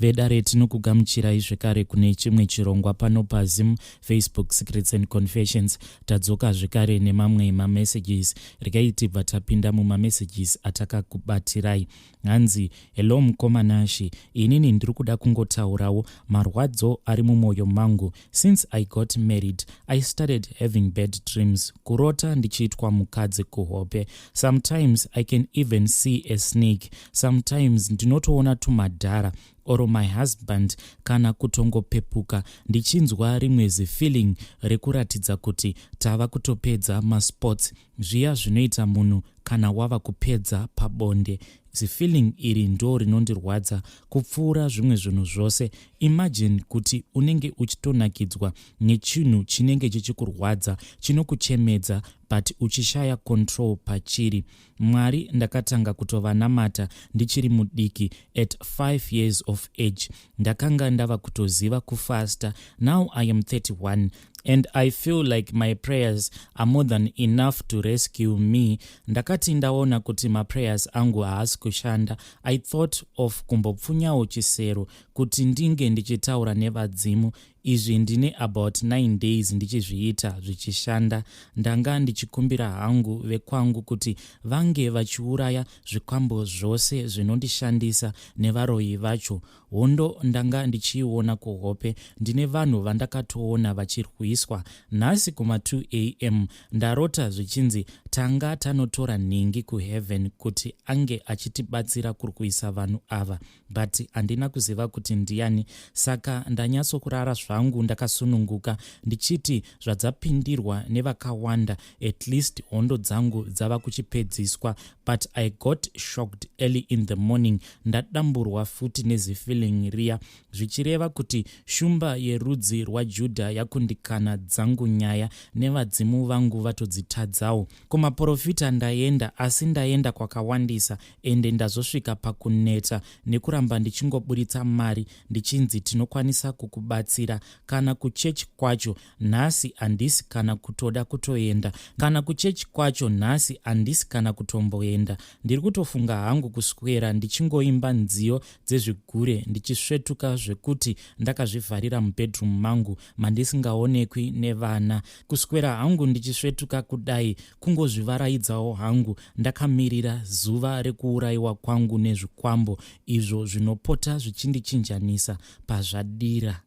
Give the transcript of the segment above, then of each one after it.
Vedare tinokugamuchirai zvekare kune chimwe chirongwa pano paZim Facebook Secrets and Confessions. Tadzoka zvekare nemamwe mamessages. Regai tibva tapinda mumamessages atakakubatirai. Hanzi, hello mukomanashi, inini ndiri kuda kungotaurawo marwadzo ari mumwoyo mangu. Since I got married, I started having bad dreams. Kurota ndichiitwa mukadzi kuhope. Sometimes I can even see a snake. Sometimes ndinotoona tumadhara. Oro my husband kana kutongopepuka ndichinzwa rimwe zifeeling rekuratidza kuti tava kutopedza masports, zviya zvinoita munhu kana wava kupedza pabonde. Zifeeling iri ndo rinondirwadza kupfuura zvimwe zvinhu zvose. Imagine kuti unenge uchitonakidzwa nechinhu chinenge chichikurwadza, chinokuchemedza, but uchishaya control pachiri. Mwari ndakatanga kutovanamata ndichiri mudiki at 5 years of age. Ndakanga ndava kutoziva kufasta. Now I am 31 and I feel like my prayers are more than enough to rescue me. Ndakati ndaona kuti my prayers angu haasi kushanda. I thought of kumbopfunyawo chisero kuti ndinge ndichitaura nevadzimu. Izvi ndine about 9 days ndichizviita zvichishanda. Ndanga ndichikumbira hangu vekwangu kuti vange vachiuraya zvikwambo zvose zvinondishandisa nevaroyi vacho. Hondo ndanga ndichiona kuhope. Ndine vanhu vandakatoona vachirwiswa. Nhasi kuma 2 am ndarota zvichinzi tanga tanotora nhingi kuheaven kuti ange achitibatsira kurwisa vanhu ava, but handina kuziva kuti ndiani. Saka ndanyatsokurara zvangu ndakasununguka ndichiti zvadzapindirwa nevakawanda, at least hondo dzangu dzava kuchipedziswa. But I got shocked early in the morning. Ndadamburwa futi nezifeeling riya, zvichireva kuti shumba yerudzi rwaJudha yakundikana dzangu nyaya nevadzimu vangu vatodzitadzawo. Kumaprofita ndaenda, asi ndaenda kwakawandisa ende ndazosvika pakuneta nekuramba ndichingoburitsa mari ndichinzi tinokwanisa kukubatsira. Kana kuchechi kwacho nhasi handisi kana kutoda kutoenda. Kana kuchechi kwacho nhasi handisi kana kutomboenda. Ndiri kutofunga hangu kuswera ndichingoimba nziyo dzezvigure ndichisvetuka zvekuti ndakazvivharira mubedroom mangu mandisingaonekwi nevana. Kuswera hangu ndichisvetuka kudai kungozvivaraidzawo hangu ndakamirira zuva rekuurayiwa kwangu nezvikwambo izvo zvinopota zvichindichinjanisa pazvadira.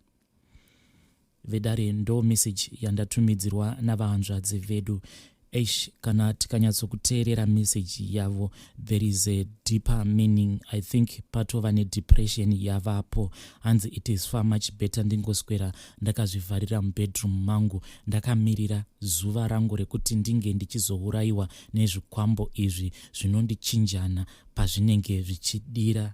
Vedare ndo message yandatumidzirwa navahanzvadzi vedu. Kana tikanyatsokuteerera message yavo, there is a deeper meaning. I think patova nedepression yavapo. Hanzi it is far much better ndingoswera ndakazvivharira mubedroom mangu ndakamirira zuva rangu rekuti ndinge ndichizourayiwa nezvikwambo izvi zvinondichinjana pazvinenge zvichidira.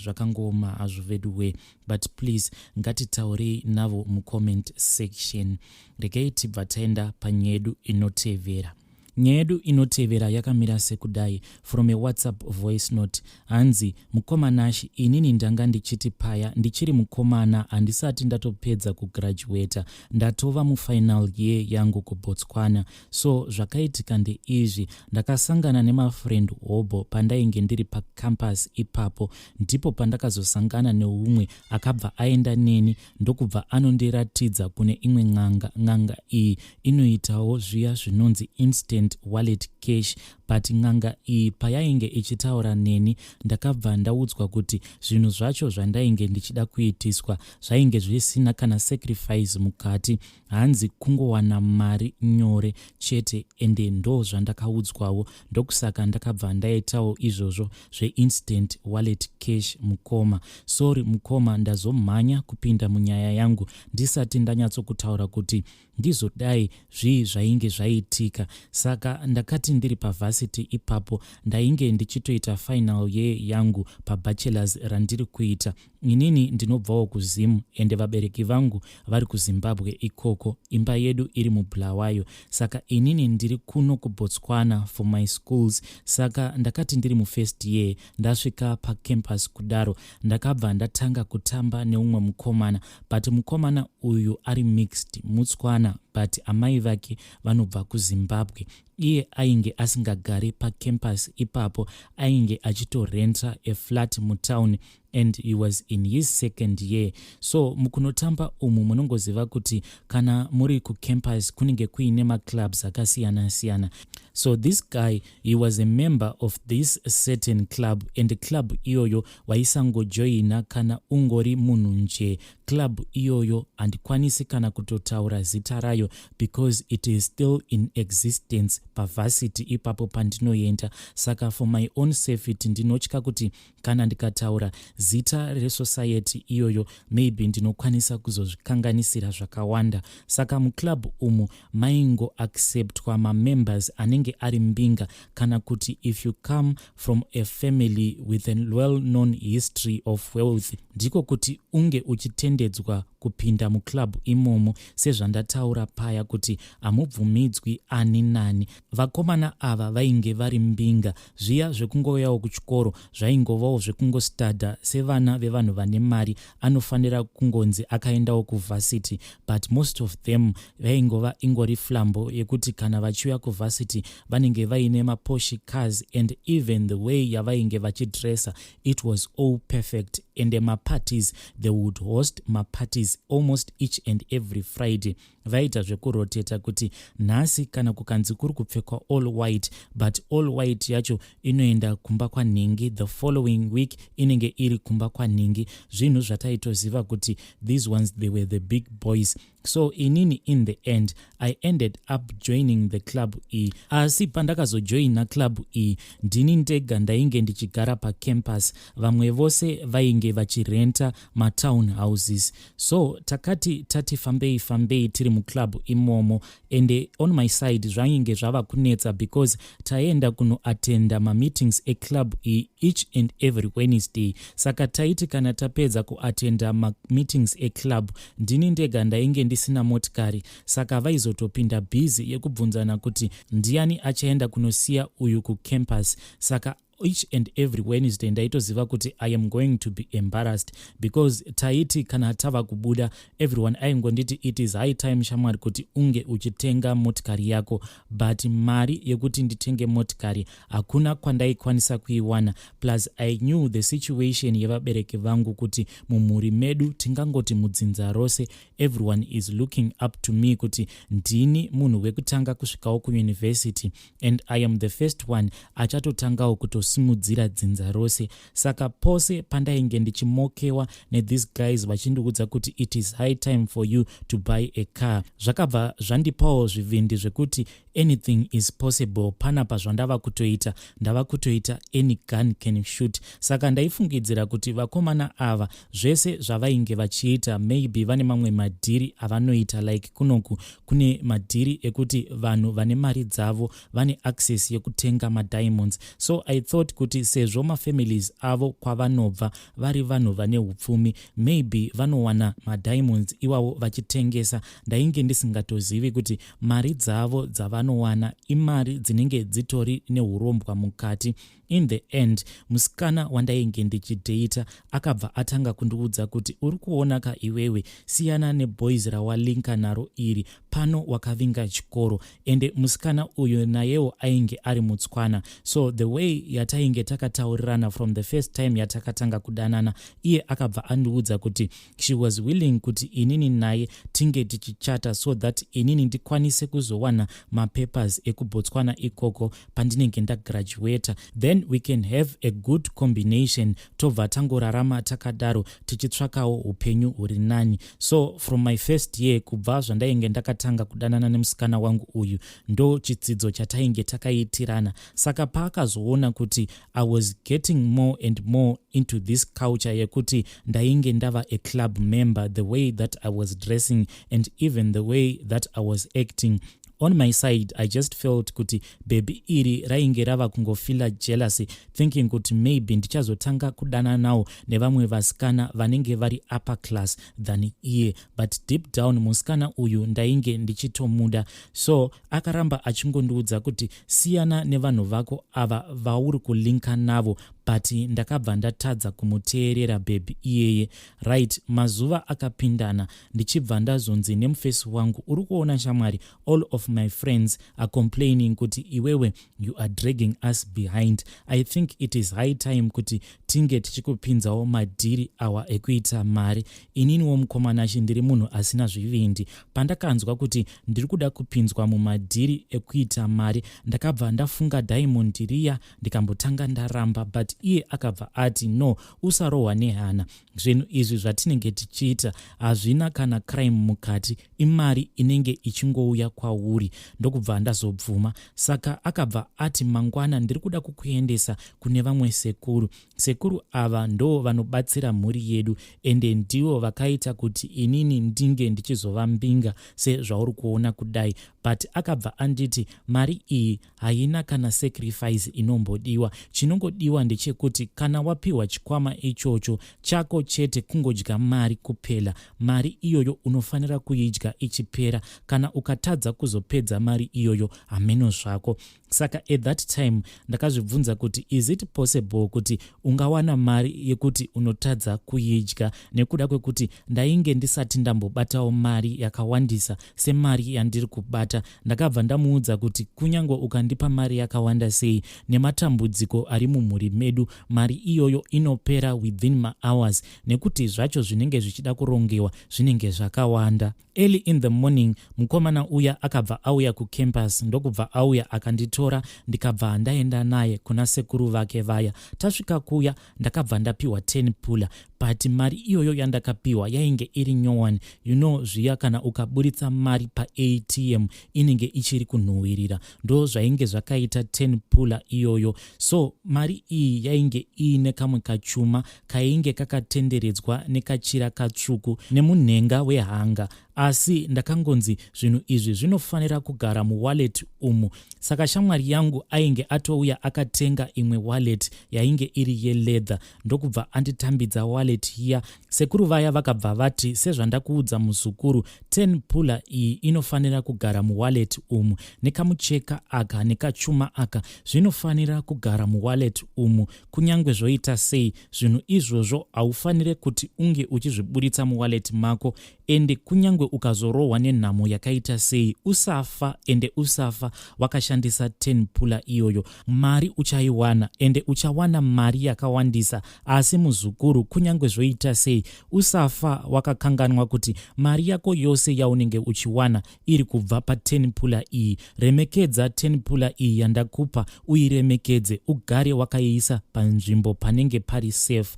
Zvakangoma hazvo vedu we, but please ngatitaurei navo mucomment section. Regai tibva taenda panyedu inotevera. Nyedu inotevera yakamira sekudai from a WhatsApp voice note. Hanzi, mukomanashi, inini ndanga ndichiti paya ndichiri mukomana handisati ndatopedza kugraduata, ndatova mufinal year yangu kuBotswana. So zvakaitika ndeizvi, ndakasangana nemafriend hobo pandainge ndiri pacampus ipapo, ndipo pandakazosangana neumwe akabva aenda neni ndokubva anondiratidza kune imwe ng'anga iyi inoitawo zviya zvinonzi instant wallet cash. But ng'anga iyi payainge ichitaura neni ndakabva ndaudzwa kuti zvinhu zvacho zvandainge ndichida kuitiswa zvainge zvisina kana sacrifice mukati, hanzi kungowana mari nyore chete, ende ndo zvandakaudzwawo. Ndokusaka ndakabva ndaitawo izvozvo zveinstant wallet cash mukoma. Sorry mukoma, ndazomhanya kupinda munyaya yangu ndisati ndanyatsokutaura kuti ndizodai zvii zvainge zvaitika. Saka ndakati ndiri pavarsity ipapo ndainge ndichitoita final year yangu pabachelors randiri kuita. Inini ndinobvawo kuZim ende vabereki vangu vari kuZimbabwe ikoko, imba yedu iri muBulawayo. Saka inini ndiri kuno kuBotswana for my schools. Saka ndakati ndiri mufirst year ndasvika pacampus kudaro ndakabva ndatanga kutamba neumwe mukomana, but mukomana uyu ari mixed mutswana, but amai vake vanobva kuZimbabwe. Iye ainge asingagari pacampus ipapo, ainge achitorenta a flat mutown and he was in his second year. So mukunotamba umu munongoziva kuti kana muri kucampus kunenge kuine maclubs akasiyana siyana. So this guy, he was a member of this certain club, and the club iyoyo waisangojoina kana ungori munhu nje. Club iyoyo handikwanisi kana kutotaura zita rayo because it is still in existence pavarsity ipapo pandinoenda. Saka for my own safety ndinotya kuti kana ndikataura zita resociety iyoyo maybe ndinokwanisa kuzozvikanganisira zvakawanda. Saka muclub umu maingo acceptwa mamembers anenge ari mbinga kana kuti if you come from a family with a well-known history of wealth, ndiko kuti unge uchitendedzwa kupinda muclub imomo. Sezvandataura paya kuti hamubvumidzwi ani nani. Vakomana ava vainge vari mbinga, zviya zvekungoyawo kuchikoro zvaingovawo zvekungostadha sevana vevanhu vane mari, anofanira kungonzi akaendawo kuvarsity, but most of them vaingova ingori flambo yekuti kana vachiuya kuvarsity vanenge vaine maposhi cars, and even the way yavainge vachidressa, it was all perfect. And the parties, they would host parties almost each and every Friday. Vaita zvekuroteta kuti nhasi kana kukanzi kuri kupfekwa all white, but all white yacho inoenda kumba kwanhingi, the following week inenge iri kumba kwanhingi. Zvinhu zvataitoziva kuti these ones, they were the big boys. So inini in the end I ended up joining the club E. Asi pandakazojoina club E, ndini ndega ndainge ndichigara pacampus, vamwe vose vainge vachirenta matown houses. So takati tati fambei tiri muclub imomo, and on my side zvainge zvava kunetsa because taenda kunoatenda meetings eclub E each and every Wednesday. Saka taiti kana tapedza kuatenda meetings eclub, ndini ndega ndainge ndisina motikari, saka vaizotopinda busy yekubvunzana kuti ndiani achaenda kunosiya uyu kucampus. Saka each and every Wednesday ndaitoziva kuti I am going to be embarrassed because taiti kana tava kubuda everyone aingonditi it is high time shamwari kuti unge uchitenga motikari yako, but mari yekuti nditenge motikari hakuna kwandaikwanisa kuiwana. Plus I knew the situation yevabereki vangu kuti mumhuri medu tingangoti mudzinza rose everyone is looking up to me kuti ndini munhu wekutanga kusvikawo kuuniversity, and I am the first one achatotangawo kutosimudzira dzinza rose. Saka pose pandainge ndichimokewa these guys vachindiudza kuti it is high time for you to buy a car, zvakabva zvandipawo zvivindi zvekuti anything is possible. Panapa zvandava kutoita, ndava kutoita any gun can shoot. Saka ndaifungidzira kuti vakomana ava zvese zvavainge vachiita maybe vane mamwe madhiri avanoita, like kunoku kune madhiri ekuti vanhu vane mari dzavo vane access yekutenga madiamonds. So I thought kuti sezvo mafamilies avo kwavanobva vari vanhu vane upfumi, maybe vanowana madiamonds iwavo vachitengesa. Ndainge ndisingatozivi kuti mari dzavo dzavanowana imari dzinenge dzitori neurombwa mukati. In the end, musikana wandainge ndichidata akabva atanga kundiudza kuti uri kuona ka iwewe, siyana neboys rawalinka naro iri, pano wakavinga chikoro. Ende musikana uyu nayewo ainge ari mutswana. So the way yatainge takataurirana from the first time yatakatanga kudanana, iye akabva andiudza kuti she was willing kuti inini naye tinge tichichata so that inini ndikwanise kuzowana mapapers ekubotswana ikoko pandinenge ndagraduate, then we can have a good combination tobva tangorarama takadaro tichitsvakawo upenyu huri nani. So from my first year, kubva zvandainge ndakatanga kudanana nemusikana wangu uyu, ndo chidzidzo chatainge takaitirana. Saka paakazoona kuti I was getting more and more into this culture yekuti ndainge ndava a club member, the way that I was dressing and even the way that I was acting, on my side I just felt kuti baby iri rainge rava kungofila jealousy, thinking kuti maybe ndichazotanga kudana nawo nevamwe vasikana vanenge vari upper class than iye, but deep down musikana uyu ndainge ndichitomuda. So akaramba achingondiudza kuti siyana nevanhu vako ava vauri kulinka navo, but ndakabva ndatadza kumuteerera bhebhi iyeye. Right, mazuva akapindana ndichibva ndazonzi nemufesi wangu, uri kuona shamwari, all of my friends are complaining kuti iwewe you are dragging us behind. I think it is high time kuti tinge tichikupinzawo madhiri awa ekuita mari. Ininiwo mukomanashi ndiri munhu asina zvivindi. Pandakanzwa kuti ndiri kuda kupinzwa mumadhiri ekuita mari, ndakabva ndafunga Diamond riya ndikambotanga ndaramba, but iye akabva ati no, usarohwa nehana. Zvinhu izvi zvatinenge tichiita hazvina kana crime mukati, imari inenge ichingouya kwauri. Ndokubva ndazobvuma. Saka akabva ati mangwana ndiri kuda kukuendesa kune vamwe sekuru. Sekuru ava ndo vanobatsira mhuri yedu, ende ndivo vakaita kuti inini ndinge ndichizova mbinga sezvauri kuona kudai. But akabva anditi mari iyi haina kana sacrifice inombodiwa. Chinongodiwa ndechekuti kana wapiwa chikwama ichocho chako chete kungodya mari kupela. Mari iyoyo unofanira kuidya ichipera. Kana ukatadza kuzopedza mari iyoyo hameno zvako. Saka at that time ndakazvibvunza kuti is it possible kuti ungawana mari yekuti unotadza kuidya, nekuda kwekuti ndainge ndisati ndambobatawo mari yakawandisa semari yandiri kubata. Ndakabva ndamuudza kuti kunyange ukandipa mari yakawanda sei, nematambudziko ari mumhuri medu, mari iyoyo inopera within ma-hours, nekuti zvacho zvinenge zvichida kurongewa zvinenge zvakawanda. Early in the morning mukomana uya akabva auya kucampus, ndokubva auya akanditora ndikabva ndaenda naye kuna sekuru vake vaya. Tasvika kuya ndakabva ndapiwa 10 pula, but mari iyoyo yandakapiwa yainge iri nyowani. You know zviya kana ukaburitsa mari pa ATM inenge ichiri kunhuhwirira, ndo zvainge zvakaita 10 pula iyoyo. So mari iyi yainge iine kamwe kachuma kainge kakatenderedzwa nekachira katsvuku nemunhenga wehanga. Asi ndakangonzi zvinhu izvi zvinofanira kugara muwallet umu. Saka shamwari yangu ainge atouya akatenga imwe wallet yainge iri yeleather, ndokubva anditambidza wallet hiya. Sekuru vaya vakabva vati sezvandakuudza muzukuru, 10 pula iyi inofanira kugara muwallet umu, nekamucheka aka nekachuma aka zvinofanira kugara muwallet umu. Kunyange zvoita sei, zvinhu izvozvo haufanire kuti unge uchizviburitsa muwallet mako, ende kunyange ukazorohwa nenhamo yakaita sei, usafa ende usafa wakashandisa 10 pula iyoyo. Mari uchaiwana ende uchawana mari yakawandisa. Asi muzukuru, kunyange zvoita sei, usafa wakakanganwa kuti mari yako yose yaunenge uchiwana iri kubva pa 10 pula iyi. Remekedza 10 pula iyi yandakupa, uiremekedze, ugare wakaiisa panzvimbo panenge pari safe.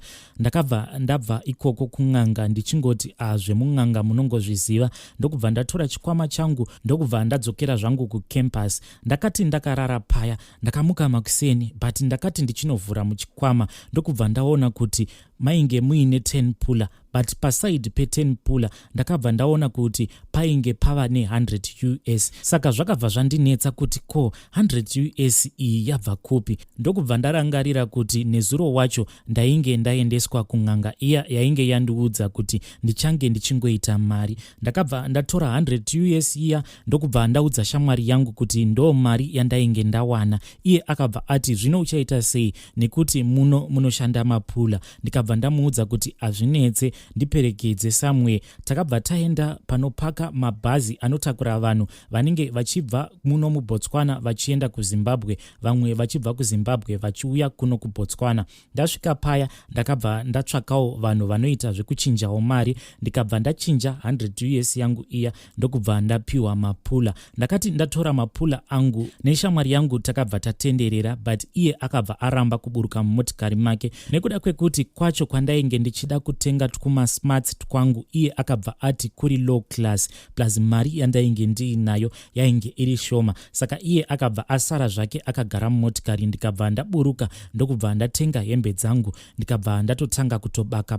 Ndabva ikoko kun'anga ndichingoti zvemung'anga munongozviziva. Ndokubva ndatora chikwama changu ndokubva ndadzokera zvangu kucampus. Ndakati ndakarara paya, ndakamuka makuseni, but ndakati ndichinovhura muchikwama ndokubva ndaona kuti mainge muine 10 pula, but paside pe 10 pula ndakabva ndaona kuti painge pava ne100 US. Saka zvakabva zvandinetsa kuti ko 100 US iyi yabva kupi. Ndokubva ndarangarira kuti nezuro wacho ndainge ndaendeswa kun'anga iya yainge yandiudza kuti ndichange ndichingoita mari. Ndakabva ndatora 100 US iya ndokubva ndaudza shamwari yangu kuti ndo mari yandainge ndawana. Iye akabva ati zvino uchaita sei, nekuti munoshanda mapula. Ndikabva ndamuudza kuti azvinetse ndiperekedze somewhere. Takabva taenda panopaka mabhazi anotakura vanhu vanenge vachibva muno muBotswana vachienda kuZimbabwe, vamwe vachibva kuZimbabwe vachiuya kuno kuBotswana. Ndasvika paya ndakabva ndatsvakawo vanhu vanoita zvekuchinjawo mari, ndikabva ndachinja 100 US yangu iya ndokubva ndapiwa mapula. Ndakati ndatora mapula angu neshamwari yangu takabva tatenderera, but iye akabva aramba kuburuka mumotikari make nekuda kwekuti kwacho kwandainge ndichida kutenga tukuma smarts twangu iye akabva ati kuri low class, plus mari yandainge ndiinayo yainge iri shoma. Saka iye akabva asara zvake akagara mumotikari. Ndikabva ndaburuka ndokubva ndatenga hembe dzangu ndikabva ndatotanga kutobaka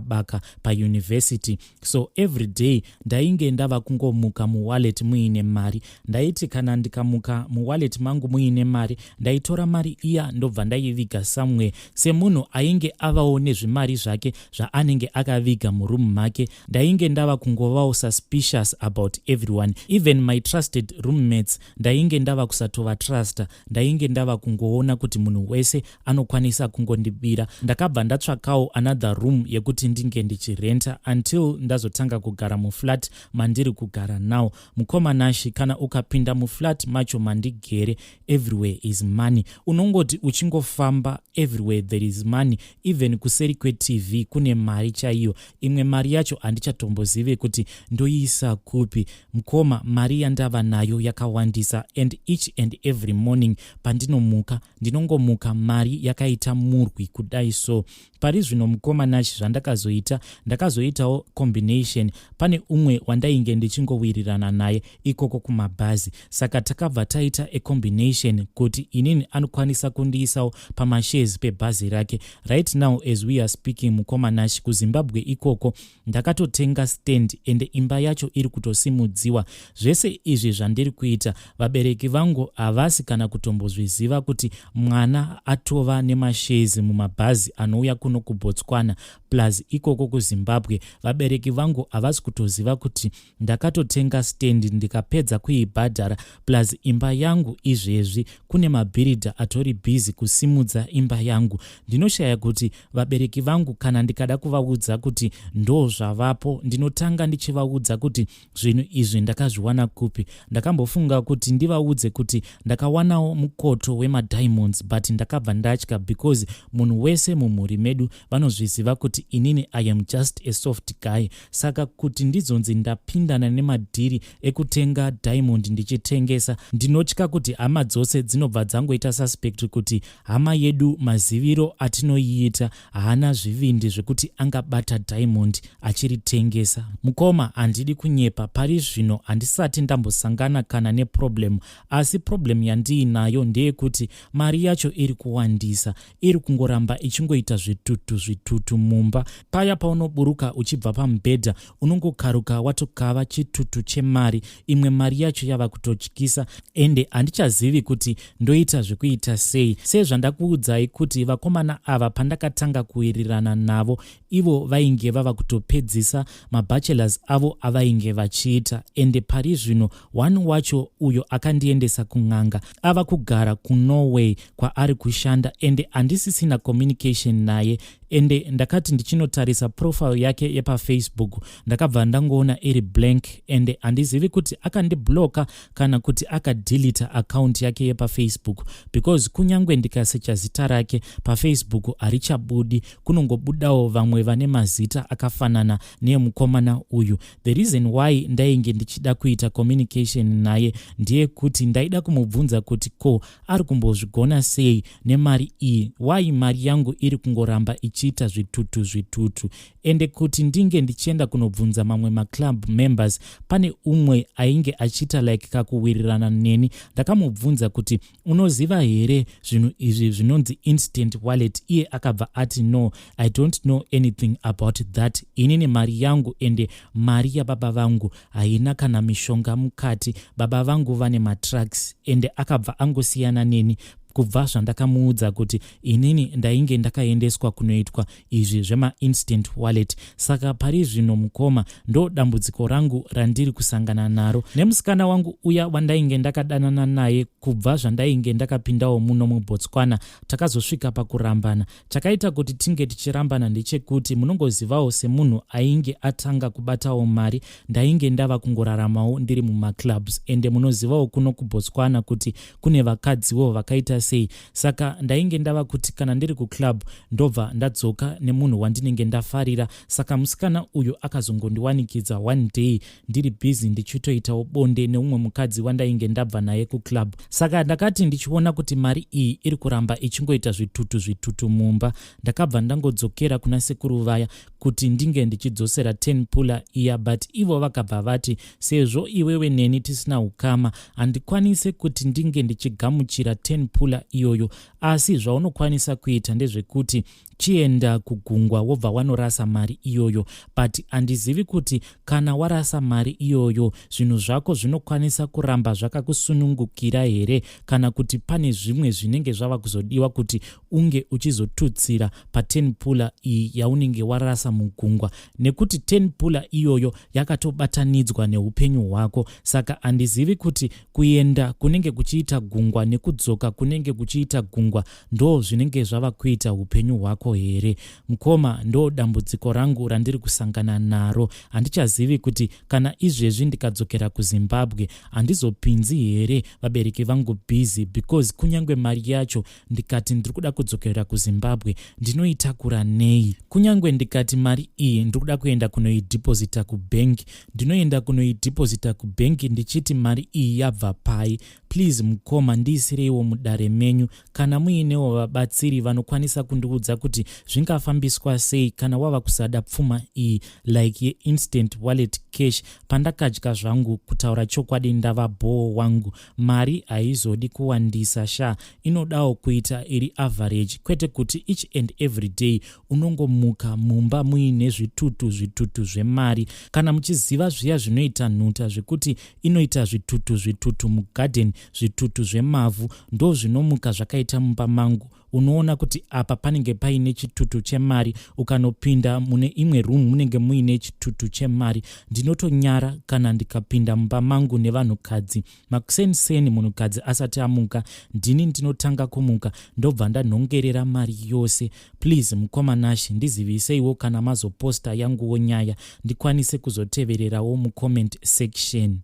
pa university. So every day ndainge ndava kungomuka muwallet muine mari. Ndaiti kana ndikamuka muwallet mangu muine mari, ndaitora mari iya ndobva ndaiviga somewhere. Semunhu ainge avawo nezvimari zvake zvaanenge akaviga muroom make. Ndainge ndava kungovawo suspicious about everyone, even my trusted roommates. Ndainge ndava kusatova trusta, ndainge ndava kungoona kuti munhu wese anokwanisa kungondibira. Ndakabva ndatsvakawo another room yekuti ndinge ndichirenta until ndazotanga kugara muflat mandiri kugara now. Mukomanashi, kana ukapinda muflat macho mandigere, everywhere is money. Unongoti uchingofamba, everywhere there is money. Even kuseri kweTV kune mari chaiyo. Imwe mari yacho handichatombozive kuti ndoiisa kupi. Mukoma, mari yandava nayo yakawandisa, and each and every morning pandinomuka ndinongomuka mari yakaita murwi kudai. So pari zvino mukomanashi zvandakazoita, ndakazoitawo combination. Pane umwe wandainge ndichingowirirana naye ikoko kumabhazi, saka takabva taita a combination kuti inini anokwanisa kundiisawo pamashares pebhazi rake. Right now as we are speaking, mukomanashi, kuZimbabwe ikoko ndakatotenga stand ende imba yacho iri kutosimudziwa. Zvese izvi zvandiri kuita, vabereki vangu havasi kana kutombozviziva kuti mwana atova nemashares mumabhazi anouya kuno kuBotswana plus ikoko kuZimbabwe. Vabereki vangu havasi kutoziva kuti ndakatotenga stand ndikapedza kuibhadhara plus imba yangu. Izvezvi kune mabhiridha atori busy kusimudza imba yangu. Ndinoshaya kuti vabereki vangu kana ndikada kuvaudza kuti ndo zvavapo, ndinotanga ndichivaudza kuti zvinhu izvi ndakazviwana kupi. Ndakambofunga kuti ndivaudze kuti ndakawanawo mukoto wemadiamonds, but ndakabva ndatya because munhu wese mumhuri medu vanozviziva kuti inini I am just a soft guy. Saka kuti ndizonzi ndapindana nemadhiri ekutenga diamond ndichitengesa, ndinotya kuti hama dzose dzinobva dzangoita suspect kuti hama yedu maziviro atinoiita haana zvivindi zvekuti angabata diamond achiritengesa. Mukoma, handidi kunyepa, pari zvino handisati ndambosangana kana neproblem, asi problem yandiinayo ndeyekuti mari yacho iri kuwandisa, iri kungoramba ichingoita zvitutu mumba. Paya paunoburuka uchibva pamubhedha unongokaruka watokava chitutu chemari. Imwe mari yacho yava kutotyisa ende handichazivi kuti ndoita zvekuita sei. Sezvandakuudzai kuti vakomana ava pandakatanga kuwirirana navo, ivo vainge vava kutopedzisa mabachelors avo avainge vachiita, ende pari zvino one wacho uyo akandiendesa kun'anga ava kugara kuNorway kwaari kushanda, ende handisisina communication naye. Ende ndakati ndichinotarisa profile yake yepaFacebook ndakabva ndangoona iri blank, ende handizivi kuti akandibloka kana kuti akadeleta account yake yepaFacebook, because kunyangwe ndikasecha zita rake paFacebook harichabudi, kunongobudawo vamwe vane mazita akafanana neemukomana uyu. The reason why ndainge ndichida kuita communication naye ndiye kuti ndaida kumubvunza kuti ko ari kumbozvigona sei nemari iyi, why mari yangu iri kungoramba ichiita zvitutu, ende kuti ndinge ndichienda kunobvunza mamwe maclub members. Pane umwe ainge achiita like kakuwirirana neni, ndakamubvunza kuti unoziva here zvinhu izvi zvinonzi instant wallet. Iye akabva ati no, I don't know anything about that. Inini mari yangu ende mari yababa vangu haina kana mishonga mukati. Baba vangu vane matrucks, ende akabva angosiyana neni kubva zvandakamuudza kuti inini ndainge ndakaendeswa kunoitwa izvi zvema-instant wallet. Saka pari zvino mukoma ndo dambudziko rangu randiri kusangana naro. Nemusikana wangu uya wandainge ndakadanana naye kubva zvandainge ndakapindawo muno muBotswana takazosvika pakurambana. Chakaita kuti tinge tichirambana ndechekuti munongozivawo semunhu ainge atanga kubatawo mari, ndainge ndava kungoraramawo ndiri mumaclubs, ende munozivawo kuno kuBotswana kuti kune vakadziwo vakaita sei. Saka ndainge ndava kuti kana ndiri kuclub ndobva ndadzoka nemunhu wandinenge ndafarira. Saka musikana uyu akazongondiwanikidza one day ndiri busy ndichitoitawo bonde neumwe mukadzi wandainge ndabva naye kuclub. Saka ndakati ndichiona kuti mari iyi iri kuramba ichingoita zvitutu mumba, ndakabva ndangodzokera kuna sekuru vaya kuti ndinge ndichidzosera 10 pula iya, but ivo vakabva vati sezvo iwewe neni tisina ukama handikwanise kuti ndinge ndichigamuchira 10 pula iyoyo, asi zvaunokwanisa kuita ndezvekuti chienda kugungwa wobva wanorasa mari iyoyo. But handizivi kuti kana warasa mari iyoyo zvinhu zvako zvinokwanisa kuramba zvakakusunungukira here, kana kuti pane zvimwe zvinenge zvava kuzodiwa kuti unge uchizotutsira pa10 pula iyi yaunenge warasa mugungwa, nekuti 10 pula iyoyo yakatobatanidzwa neupenyu hwako. Saka handizivi kuti kuenda kunenge kuchiita gungwa nekudzoka kunenge kuchiita gungwa ndo zvinenge zvava kuita upenyu hwako here. Mukoma, ndo dambudziko rangu randiri kusangana naro. Handichazivi kuti kana izvezvi ndikadzokera kuZimbabwe handizopinzi here vabereki vangu busy, because kunyange mari yacho ndikati ndiri kuda kudzokera kuZimbabwe ndinoitakura nei? Kunyange ndikati mari iyi ndiri kuda kuenda kunoidhipozita kubengi, ndinoenda kunoidhipozita kubengi ndichiti mari iyi yabva pai? Please mukoma, ndiisireiwo mudare menyu. Kana muinewo vabatsiri vanokwanisa kundiudza kuti zvingafambiswa sei kana wava kusada pfuma iyi like ye-instant wallet cash, pandakadya zvangu, kutaura chokwadi ndava bhoo wangu. Mari haizodi kuwandisa sha, inodawo kuita iri average, kwete kuti each and every day unongomuka mumba muine zvitutu zvemari. Kana muchiziva zviya zvinoita nhuta zvekuti inoita zvitutu mugarden, zvitutu zvemavhu, ndo zvinomuka zvakaita mumba mangu. Unoona kuti apa panenge paine chitutu chemari, ukanopinda mune imwe room munenge muine chitutu chemari. Ndinotonyara kana ndikapinda mumba mangu nevanhukadzi makuseni munhukadzi asati amuka, ndini ndinotanga kumuka ndobva ndanhongerera mari yose. Please mukoma Nashi, ndiziviseiwo kana mazoposta yanguwo nyaya ndikwanise kuzotevererawo mucomment section.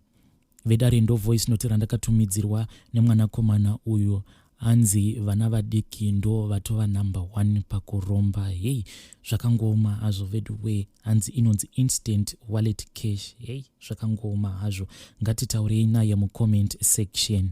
Vedare ndo voice note randakatumidzirwa nemwanakomana uyu. Hanzi vana vadiki ndo vatova number 1 pakuromba. Hey, zvakangoma hazvo vedwe. Hanzi inonzi instant wallet cash. Hey, zvakangoma hazvo. Ngatitaurei naye mucomment section.